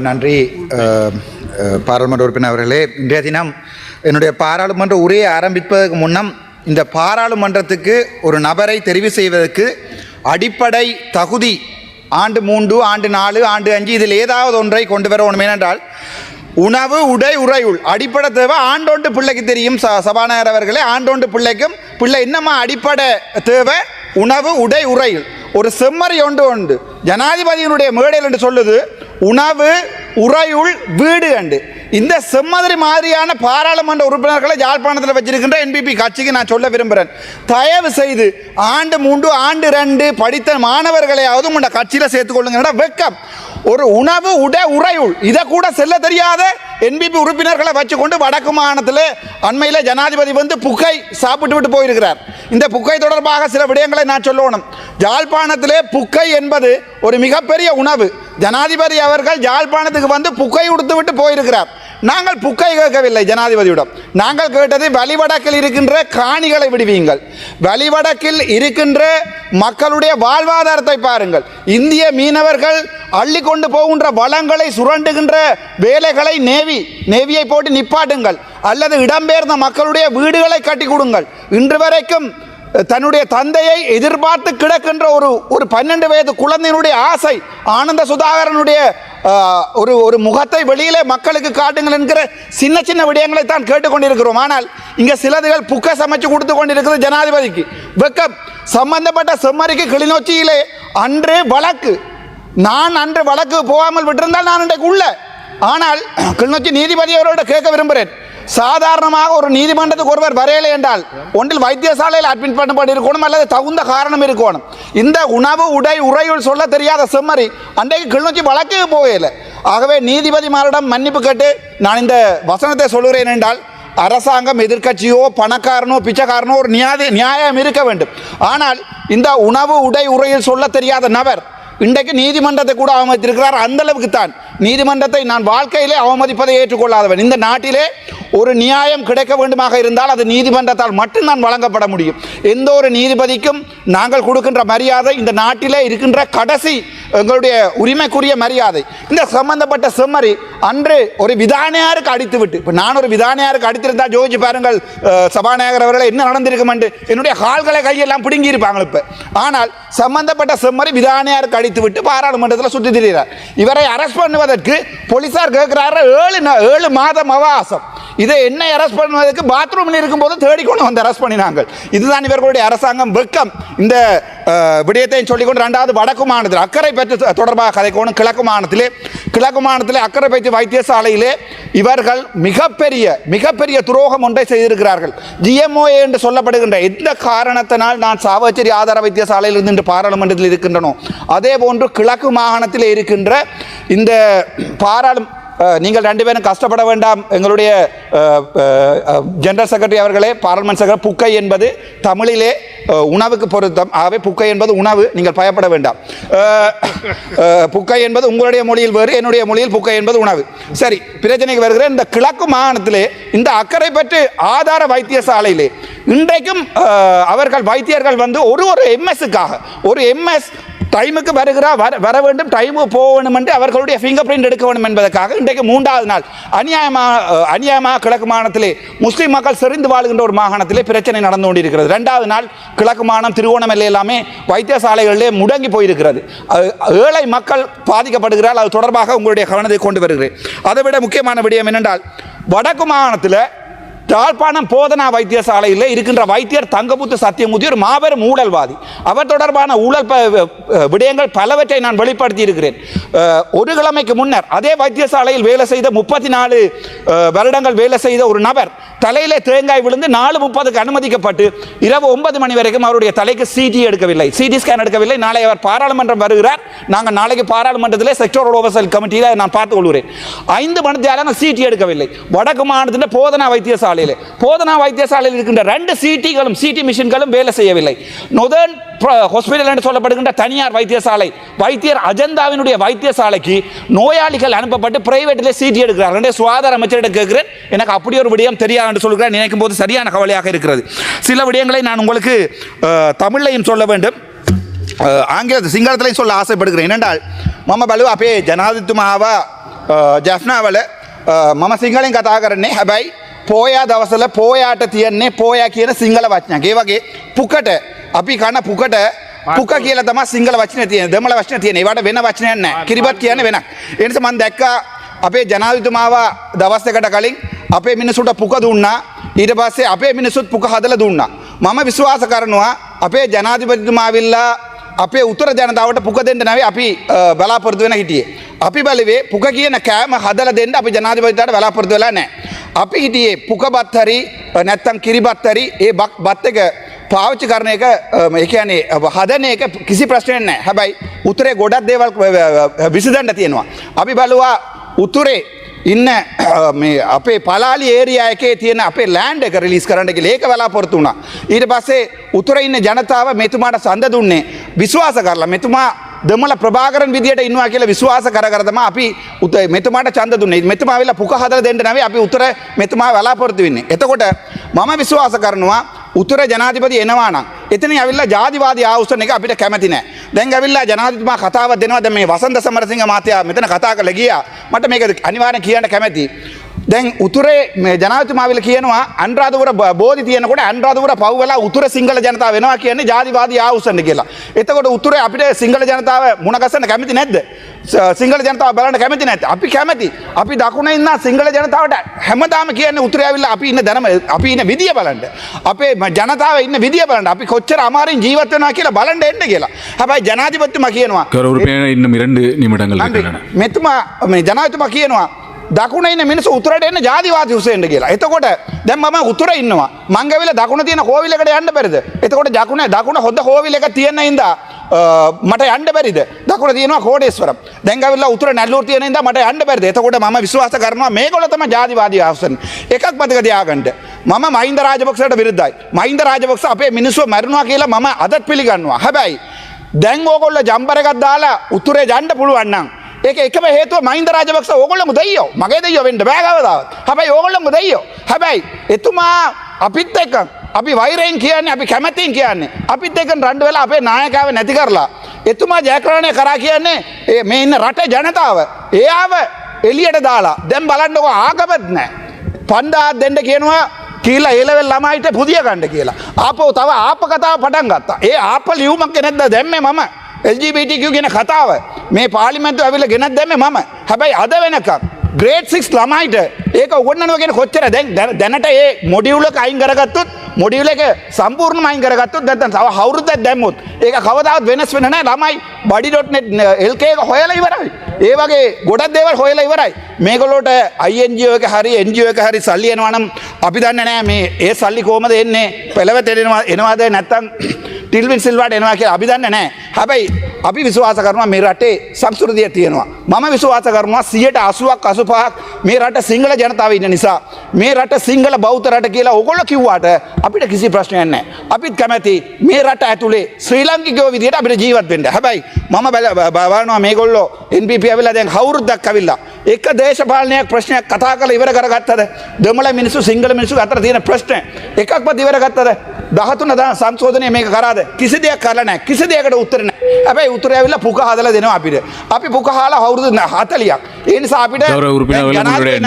நன்றி பாராளுமன்ற உறுப்பினர் அவர்களே. இன்றைய தினம் என்னுடைய பாராளுமன்ற உரையை ஆரம்பிப்பதற்கு முன்னம் இந்த பாராளுமன்றத்துக்கு ஒரு நபரை தெரிவு செய்வதற்கு அடிப்படை தகுதி ஆண்டு 3, ஆண்டு 4, ஆண்டு 5 இதில் ஏதாவது ஒன்றை கொண்டு வர வேணும். ஏனென்றால் உணவு, உடை, உறையுள் அடிப்படை தேவை. ஆண்டோண்டு பிள்ளைக்கு தெரியும் சபாநாயகர் அவர்களே, ஆண்டோண்டு பிள்ளைக்கும் பிள்ளை இன்னமா அடிப்படை தேவை உணவு, உடை, உறையுள். ஒரு செம்மறி ஒன்று ஜனாதிபதியினுடைய மேடையில் என்று சொல்லுது உணவு, உறையுள், வீடு அண்டு. இந்த செம்மதிரி மாதிரியான பாராளுமன்ற உறுப்பினர்களை யாழ்ப்பாணத்தில் வச்சிருக்கின்ற என்பிபி கட்சிக்கு நான் சொல்ல விரும்புகிறேன். தயவு செய்து ஆண்டு 3, ஆண்டு 2 படித்த மாணவர்களையாவது உங்களோட கட்சியில் சேர்த்துக்கொள்ளுங்க. வெக்கம். ஒரு உணவு, உடை, உறையுள் இதை கூட செல்ல தெரியாத என்பிபி உறுப்பினர்களை வச்சுக்கொண்டு வடக்கு மாகாணத்தில் அண்மையில் ஜனாதிபதி வந்து புக்கை சாப்பிட்டு விட்டு போயிருக்கிறார். இந்த புக்கை தொடர்பாக சில விடயங்களை நான் சொல்லணும். யாழ்ப்பாணத்திலே புக்கை என்பது ஒரு மிகப்பெரிய உணவு. ஜனாதிபதி அவர்கள் யாழ்ப்பாணத்துக்கு வந்து புக்கை உடுத்து விட்டு போயிருக்கிறார். நாங்கள் புக்கை கேட்கவில்லை ஜனாதிபதியிடம். நாங்கள் கேட்டது வலிவடக்கில் இருக்கின்ற காணிகளை விடுவீங்கள், வலிவடக்கில் இருக்கின்ற மக்களுடைய வாழ்வாதாரத்தை பாருங்கள். இந்திய மீனவர்கள் அள்ளி கொண்டு போகின்ற வளங்களை சுரண்டுகின்ற வேலைகளை நேவியை போட்டு நிப்பாட்டுங்கள், அல்லது இடம்பெயர்ந்த மக்களுடைய வீடுகளை கட்டி கொடுங்கள். இன்று வரைக்கும் தன்னுடைய தந்தையை எதிர்பார்த்து கிடக்கின்ற ஒரு 12 வயது குழந்தையினுடைய ஆசை ஆனந்த சுதாகரனுடைய ஒரு முகத்தை வெளியிலே மக்களுக்கு காட்டுங்கள் என்கிற சின்ன சின்ன விடயங்களை தான் கேட்டுக்கொண்டிருக்கிறோம். ஆனால் இங்கே சிலதுகள் புக்கை சமைச்சு கொடுத்து கொண்டிருக்கிறது ஜனாதிபதிக்கு வெக்கம். சம்பந்தப்பட்ட செம்மறிக்கு கிளிநொச்சியிலே அன்று வழக்கு, நான் அன்று வழக்கு போகாமல் விட்டிருந்தால் நான் இன்றைக்கு உள்ள. ஆனால் கிளிநொச்சி நீதிபதி அவரோட கேட்க விரும்புகிறேன். சாதாரணமாக ஒரு நீதிமன்றத்துக்கு ஒருவர் வரையலை என்றால் ஒன்றில் வைத்தியசாலையில் அட்மிட் பண்ணப்பட்டிருக்கணும், அல்லது தகுந்த காரணம் இருக்கணும். இந்த உணவு, உடை, உறையுள் சொல்ல தெரியாத செம்மறி அன்றைக்கு கிளிநொச்சி வழக்கு போகல. ஆகவே நீதிபதிமாரிடம் மன்னிப்பு கேட்டு நான் இந்த வசனத்தை சொல்கிறேன் என்றால், அரசாங்கம் எதிர்க்கட்சியோ பணக்காரனோ பிச்சைக்காரனோ ஒரு நியாயம் இருக்க வேண்டும். ஆனால் இந்த உணவு, உடை, உறையில் சொல்ல தெரியாத நபர் இன்றைக்கு நீதிமன்றத்தை கூட அவமதித்திருக்கிறார். அந்த அளவுக்கு தான் நீதிமன்றத்தை நான் வாழ்க்கையிலே அவமதிப்பதை ஏற்றுக்கொள்ளாதவன். இந்த நாட்டிலே ஒரு நியாயம் கிடைக்க வேண்டுமாக இருந்தால் அது நீதிமன்றத்தால் மட்டும்தான் வழங்கப்பட முடியும். எந்த ஒரு நீதிபதிக்கும் நாங்கள் கொடுக்கின்ற மரியாதை இந்த நாட்டிலே இருக்கின்ற கடைசி எங்களுடைய உரிமைக்குரிய மரியாதை. இந்த சம்பந்தப்பட்ட செம்மறி அன்று ஒரு விதானியாருக்கு அடித்து விட்டு, இப்போ நான் ஒரு விதானியாருக்கு அடித்திருந்தால் ஜோதிச்சு பாருங்கள் சபாநாயகர் அவர்களை என்ன நடந்திருக்கும் என்று என்னுடைய கால்களை கையெல்லாம் பிடுங்கி இருப்பாங்க இப்போ. ஆனால் சம்பந்தப்பட்ட செம்மறி விதானியாருக்கு அடித்து விட்டு பாராளுமன்றத்தில் சுற்றி திரிகிறார். இவரை அரெஸ்ட் பண்ணுவதற்கு போலீசார் கேட்கிறாரு 7 மாதம் அவகாசம். இதை என்னை அரெஸ்ட் பண்ணுவதற்கு பாத்ரூமில் இருக்கும்போது தேடிக்கொண்டு வந்து அரெஸ்ட் பண்ணினாங்க. இதுதான் இவர்களுடைய அரசாங்கம் வெக்கம். இந்த விடயத்தையும் சொல்லிக்கொண்டு 2வது வடக்கு மாநிலத்தில் அக்கறை பற்றி தொடர்பாக கதைக்கணும். கிழக்கு மாநிலத்திலே அக்கறை பற்றி வைத்தியசாலையிலே இவர்கள் மிகப்பெரிய துரோகம் ஒன்றை செய்திருக்கிறார்கள். GMOA என்று சொல்லப்படுகின்ற எந்த காரணத்தினால் நான் சாவச்சேரி ஆதார வைத்தியசாலையில் இருந்து பாராளுமன்றத்தில் இருக்கின்றனோ அதே போன்று கிழக்கு மாகாணத்தில் இருக்கின்ற இந்த நீங்கள் 2 பேரும் கஷ்டப்பட வேண்டாம். எங்களுடைய ஜெனரல் செக்ரட்டரி அவர்களே, பார்லிமெண்ட் செக்ரட்டரி, புக்கை என்பது தமிழிலே உணவுக்கு பொருத்தம். ஆகவே புக்கை என்பது உணவு, நீங்கள் பயப்பட வேண்டாம். புக்கை என்பது உங்களுடைய மொழியில் வேறு, என்னுடைய மொழியில் புக்கை என்பது உணவு. சரி, பிரச்சனைக்கு வருகிற இந்த கிழக்கு மாகாணத்திலே இந்த அக்கறை பற்றி ஆதார வைத்தியசாலையிலே இன்றைக்கும் அவர்கள் வைத்தியர்கள் வந்து ஒரு MS-க்காக ஒரு MS டைமுக்கு வர வேண்டும், டைமுக்கு போக வேண்டும் என்று அவர்களுடைய ஃபிங்கர் பிரிண்ட் எடுக்க வேண்டும் என்பதற்காக இன்றைக்கு 3வது நாள் அநியாயமாக கிழக்கு மாகாணத்திலே முஸ்லீம் மக்கள் செறிந்து வாழ்கின்ற ஒரு மாகாணத்திலே பிரச்சனை நடந்து கொண்டிருக்கிறது. 2வது நாள் கிழக்கு மாகாணம் திருவோணமலை எல்லாமே வைத்தியசாலைகளிலே முடங்கி போயிருக்கிறது. ஏழை மக்கள் பாதிக்கப்படுகிறார்கள். அது தொடர்பாக உங்களுடைய கவனத்தை கொண்டு வருகிறேன். அதை விட முக்கியமான விடயம் என்னென்றால், வடக்கு மாகாணத்தில் யாழ்ப்பாணம் போதனா வைத்தியசாலையில் இருக்கின்ற வைத்தியர் தங்கமுத்து சத்தியமூர்த்தி ஒரு மாபெரும் ஊழல்வாதி. அவர் தொடர்பான ஊழல் விடயங்கள் பலவற்றை நான் வெளிப்படுத்தி இருக்கிறேன். ஒரு கிழமைக்கு முன்னர் அதே வைத்தியசாலையில் வேலை செய்த 34 வருடங்கள் வேலை செய்த ஒரு நபர் தலையிலே தேங்காய் விழுந்து 4:30க்கு அனுமதிக்கப்பட்டு இரவு 9 மணி வரைக்கும் அவருடைய தலைக்கு CT ஸ்கேன் எடுக்கவில்லை. நாளை அவர் பாராளுமன்றம் வருகிறார். நாங்கள் நாளைக்கு பாராளுமன்றத்திலே செக்டோரல் ஓவர்சைட் கமிட்டியில் நான் பார்த்துக் கொள்கிறேன். 5 மணி நேரம் CT எடுக்கவில்லை. வடக்கு மாநிலத்தின் போதனா வைத்தியசாலையில் இருக்கின்ற 2 CT மிஷின்களும் வேலை செய்யவில்லை. நொதர்ன் ஹாஸ்பிட்டல் என்று சொல்லப்படுகின்ற தனியார் வைத்தியசாலை வைத்தியர் அஜந்தாவினுடைய வைத்தியசாலைக்கு நோயாளிகள் அனுப்பப்பட்டு பிரைவேட்டிலே CT எடுக்கிறார்கள். சுகாதார அமைச்சரிடம் கேட்கிறேன், எனக்கு அப்படி ஒரு விடயம் தெரியாது என்று சொல்கிறேன். நினைக்கும் போது சரியான கவலையாக இருக்கிறது. சில விடயங்களை நான் உங்களுக்கு தமிழையும் சொல்ல வேண்டும், சிங்களத்திலையும் சொல்ல ஆசைப்படுகிறேன். ஏனென்றால் මම බලුවා අපේ ජනාධිපතිතුමාව ජෆ්නාවල මම සිංහලෙන් කතා කරන්නේ හැබැයි පෝයා දවසල පෝයාට තියන්නේ පෝයා කියන සිංහල වචනයක්. ඒ වගේ පුකට අපි කන පුකට පුක කියලා තමයි සිංහල වචනේ තියෙන. දෙමළ වචනේ තියෙන. ඒවට වෙන වචනයක් නැහැ. කිරිබත් කියන්නේ වෙනක්. ඒ නිසා මම දැක්කා අපේ ජනාධිපතිතුමාව දවස් දෙකකට කලින් අපේ මිනිසුන්ට පුක දුන්නා. ඊට පස්සේ අපේ මිනිසුත් පුක හදලා දුන්නා. මම විශ්වාස කරනවා අපේ ජනාධිපතිතුමා විල්ලා අපේ උත්තර ජනතාවට පුක දෙන්න නැවේ අපි බලාපොරොත්තු වෙන හිටියේ. අපි බලවේ පුක කියන කෑම හදලා දෙන්න අපි ජනාධිපතිතුමාට බලාපොරොත්තු වෙලා නැහැ. අපි හිටියේ පුකබත් හරි නැත්තම් කිරිබත් හරි ඒ බත් එක පාවිච්චි කරන එක ඒ කියන්නේ හදන එක කිසි ප්‍රශ්නයක් නැහැ. හැබැයි උතුරේ ගොඩක් දේවල් විසඳන්න තියෙනවා. අපි බලුවා උතුරේ ඉන්න මේ අපේ පලාලි ඒරියා එකේ තියෙන අපේ ලෑන්ඩ් එක රිලීස් කරන්න කියලා ඒක බලාපොරොත්තු වුණා. ඊට පස්සේ උතුරේ ඉන්න ජනතාව මෙතුමාට සඳ දුන්නේ විශ්වාස කරලා මෙතුමා දෙමළ ප්‍රභාකරන් විදියට ඉන්නවා කියලා විශ්වාස කර තමයි අපි මෙතුමාට ඡන්ද දුන්නේ. මෙතුමා වෙලා පුක හදලා දෙන්න නැවේ අපි උතර මෙතුමා බලාපොරොත්තු වෙන්නේ. එතකොට මම විශ්වාස කරනවා උතර ජනාධිපති එනවා නම් එතනින් ඇවිල්ලා ජාතිවාදී ආවුස්සන එක අපිට කැමති නෑ. දැන් ඇවිල්ලා ජනාධිපතිතුමා කතාවක් දෙනවා. දැන් මේ වසන්ත සමරසිංහ මහත්තයා මෙතන කතා කරලා ගියා. මට මේක අනිවාර්යෙන් කියන්න කැමතියි. දැන් උතුරේ මේ ජනාධිපතිතුමා විල කියනවා අනුරාධපුර බෝධි තියෙනකොට අනුරාධපුර පව් වෙලා උතුර සිංහල ජනතාව වෙනවා කියන්නේ ජාතිවාදී ආවුස්සන්න කියලා. එතකොට උතුරේ අපිට සිංහල ජනතාව මුණ ගැසෙන්න කැමති නැද්ද? සිංහල ජනතාව බලන්න කැමති නැද්ද? අපි කැමති. අපි දකුණේ ඉන්න සිංහල ජනතාවට හැමදාම කියන්නේ උතුරේ ආවිල්ලා අපි ඉන්න දැනම අපි ඉන්න විදිය බලන්න. අපේ ජනතාව ඉන්න විදිය බලන්න. අපි කොච්චර අමාරුවෙන් ජීවත් වෙනවා කියලා බලන්න එන්න කියලා. හැබැයි ජනාධිපතිතුමා කියනවා இன்னும் 2 நிமிடங்கள் இருக்கின்றன. මෙතුමා මේ ජනාධිපතිතුමා කියනවා දකුණ ඉන්න මිනිස්සු උතුරට එන්න ජාතිවාදී හුසෙන්ඩ කියලා. එතකොට දැන් මම උතුර ඉන්නවා. මං ගවිලා දකුණ තියෙන කෝවිලකට යන්න බැරිද? එතකොට දකුණ හොඳ කෝවිල එක තියෙන ඉඳා මට යන්න බැරිද? දකුණ තියෙනවා කෝඩේශ්වරම්. දැන් ගවිලා උතුර නැල්ලූර තියෙන ඉඳා මට යන්න බැරිද? එතකොට මම විශ්වාස කරනවා මේගොල්ලෝ තමයි ජාතිවාදී හුසෙන්. එකක් මතක තියාගන්න. මම මහින්ද රාජපක්ෂට විරුද්ධයි. මහින්ද රාජපක්ෂ අපේ මිනිස්සු මැරුණා කියලා මම අදත් පිළිගන්නවා. හැබැයි දැන් ඕගොල්ලෝ ජම්පර් එකක් දාලා උතුරේ යන්න පුළුවන් නම් ඒක එකම හේතුව මහින්ද රාජපක්ෂ ඕගොල්ලෝම දෙයියෝ. මගේ දෙයියෝ වෙන්න බෑ කවදාවත්. හැබැයි ඕගොල්ලෝම දෙයියෝ. හැබැයි එතුමා අපිත් එක්ක අපි වෛරයෙන් කියන්නේ අපි කැමැතින් කියන්නේ අපිත් එක්ක රණ්ඩු වෙලා අපේ නායකයව නැති කරලා එතුමා ජයග්‍රහණය කරා කියන්නේ මේ ඉන්න රටේ ජනතාව එයාව එළියට දාලා දැන් බලන්නකො ආගමත් නැහැ. 5000 දෙන්න කියනවා කියලා ඒලෙවල් ළමයිට පුදිය ගන්න කියලා. ආපහු තව ආප කතාව පටන් ගත්තා. ඒ ආප ලියුමක් නැද්ද දැම්මේ මම LGBTQ කියන කතාව මේ පාර්ලිමේන්තුව ඇවිල්ලා ගෙනත් දැම්මේ මම. හැබැයි අද වෙනකම් ග්‍රේඩ් 6 ළමයිට ඒක උගන්වනවා කියන කොච්චර දැනට ඒ මොඩියුල් එක අයින් කරගත්තොත් මොඩියුල් එක සම්පූර්ණයෙන්ම අයින් කරගත්තොත් නැත්නම් තව අවුරුද්දක් දැම්මොත් ඒක කවදාවත් වෙනස් වෙන්නේ නැහැ. ළමයි body.net LK එක හොයලා ඉවරයි. ඒ වගේ ගොඩක් දේවල් හොයලා ඉවරයි. මේගොල්ලෝට INGO එක හරි NGO එක හරි සල්ලි එනවා නම් අපි දන්නේ නැහැ මේ ඒ සල්ලි කොහමද එන්නේ? පෙළවත එනවාද නැත්නම් ටිල්වින් සිල්වාට එනවා කියලා අපි දන්නේ නැහැ. හැබැයි අපි විශ්වාස කරනවා මේ රටේ සංස්කෘතිය තියෙනවා. මම විශ්වාස කරනවා 80ක් 85ක් මේ රට සිංහල ජනතාව ඉන්න නිසා මේ රට සිංහල බෞද්ධ රට කියලා ඕගොල්ලෝ කිව්වාට අපිට කිසි ප්‍රශ්නයක් නැහැ. අපිත් කැමති මේ රට ඇතුලේ ශ්‍රී ලාංකිකයෝ විදියට අපිට ජීවත් වෙන්න. හැබැයි මම බලනවා මේගොල්ලෝ NPP ඇවිල්ලා දැන් අවුරුද්දක් ඇවිල්ලා එක දේශපාලනයක් ප්‍රශ්නයක් කතා කරලා ඉවර කරගත්තද? දෙමළ මිනිස්සු සිංහල මිනිස්සු අතර තියෙන ප්‍රශ්න එකක්වත් ඉවර ගත්තද? 13 සංශෝධනය මේක කරාද? කිසි දෙයක් කරලා නැහැ. කිසි දෙයකට උත්තර නැහැ. හැබැයි උත්තරය ඇවිල්ලා පුක හදලා දෙනවා අපිට. අපි පුක හාලා අවුරුදු 40ක්. ඒ නිසා අපිට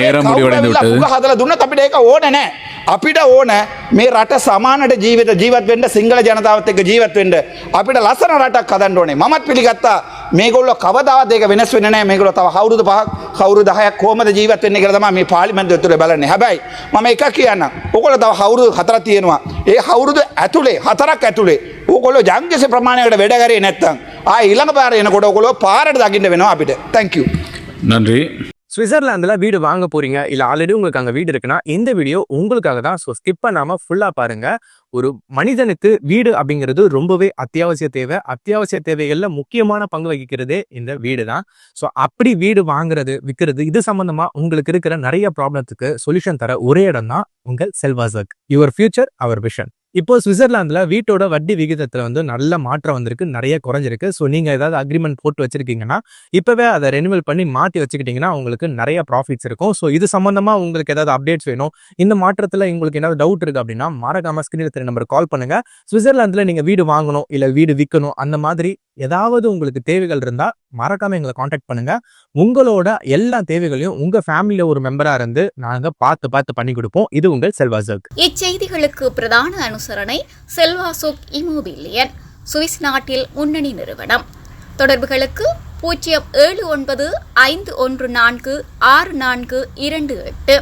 நேரம் முடிவடைந்து விட்டது. පුක හදලා දුන්නත් අපිට ඒක ඕනේ නැහැ. අපිට ඕන මේ රට සමානට ජීවත් වෙන්න සිංහල ජනතාවත් එක්ක ජීවත් වෙන්න අපිට ලස්සන රටක් හදන්න ඕනේ. මමත් පිළිගත්තා මේගොල්ලෝ කවදාවත් ඒක වෙනස් වෙන්නේ නැහැ. මේගොල්ලෝ තව අවුරුදු 5ක් අවුරුදු 10ක් කොහමද ජීවත් වෙන්නේ කියලා තමයි මේ පාර්ලිමේන්තුව ඇතුලේ බලන්නේ. හැබැයි මම එකක් කියන්නම්. ඕගොල්ලෝ තව අවුරුදු 4ක් තියෙනවා. ඒ අවුරුදු ඇතුලේ 4ක් ඇතුලේ ඕගොල්ලෝ ජංගිස ප්‍රමාණයකට වැඩ කරේ නැත්තම් ඊළඟ පාරේ එනකොට ඕගොල්ලෝ පාරට දකින්න වෙනවා අපිට. Thank you. நன்றி. ஸ்விட்சர்லாந்தில் வீடு வாங்க போறீங்க இல்லை ஆல்ரெடி உங்களுக்கு அங்கே வீடு இருக்குன்னா இந்த வீடியோ உங்களுக்காக தான். ஸோ ஸ்கிப் பண்ணாமல் ஃபுல்லாக பாருங்க. ஒரு மனிதனுக்கு வீடு அப்படிங்கிறது ரொம்பவே அத்தியாவசிய தேவை. அத்தியாவசிய தேவைகளில் முக்கியமான பங்கு வகிக்கிறதே இந்த வீடு தான். ஸோ அப்படி வீடு வாங்குறது விற்கிறது இது சம்பந்தமா உங்களுக்கு இருக்கிற நிறைய ப்ராப்ளத்துக்கு சொல்யூஷன் தர ஒரே இடம் தான் உங்கள் செல்வாசக். Your future our vision. இப்போ சுவிட்சர்லாந்துல வீட்டோட வட்டி விகிதத்துல வந்து நல்ல மாற்றம் வந்திருக்கு, நிறைய குறைஞ்சிருக்கு. ஸோ நீங்க ஏதாவது அக்ரிமெண்ட் போட்டு வச்சிருக்கீங்கன்னா இப்பவே அதை ரெனிவல் பண்ணி மாற்றி வச்சுக்கிட்டீங்கன்னா உங்களுக்கு நிறைய ப்ராஃபிட்ஸ் இருக்கும். ஸோ இது சம்பந்தமா உங்களுக்கு ஏதாவது அப்டேட்ஸ் வேணும், இந்த மாற்றத்துல உங்களுக்கு ஏதாவது டவுட் இருக்கு அப்படின்னா மறக்காம ஸ்கிரீன்ல தெரிய நம்பர் கால் பண்ணுங்க. சுவிட்சர்லாந்துல நீங்க வீடு வாங்கணும் இல்ல வீடு விற்கணும் அந்த மாதிரி ஏதாவது உங்களுக்கு தேவைகள் இருந்தா மறக்காம எங்களை காண்டாக்ட் பண்ணுங்க. உங்களோட எல்லா தேவைகளையும் உங்க ஃபேமிலியில ஒரு மெம்பரா இருந்து நாங்க பார்த்து பண்ணி கொடுப்போம். இது உங்கள் செல்வாசக். இச்செய்திகளுக்கு பிரதான அனுசரணை செல்வாசோக் இமோபிலியன், சுவிஸ் நாட்டில் முன்னணி நிறுவனம். தொடர்புகளுக்கு 0795146428.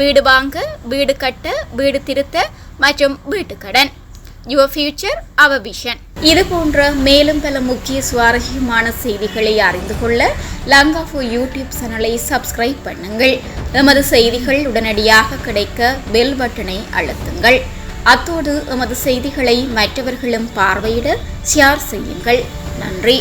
வீடு வாங்க, வீடு கட்ட, வீடு திருத்த மற்றும் வீட்டு கடன். Your future, our vision. இது போன்ற மேலும் பல முக்கிய சுவாரஸ்யமான செய்திகளை அறிந்து கொள்ள லங்காஃபோ யூடியூப் சேனலை சப்ஸ்கிரைப் பண்ணுங்கள். எமது செய்திகள் உடனடியாக கிடைக்க பெல் பட்டனை அழுத்துங்கள். அத்தோடு எமது செய்திகளை மற்றவர்களும் பார்வையிட ஷேர் செய்யுங்கள். நன்றி.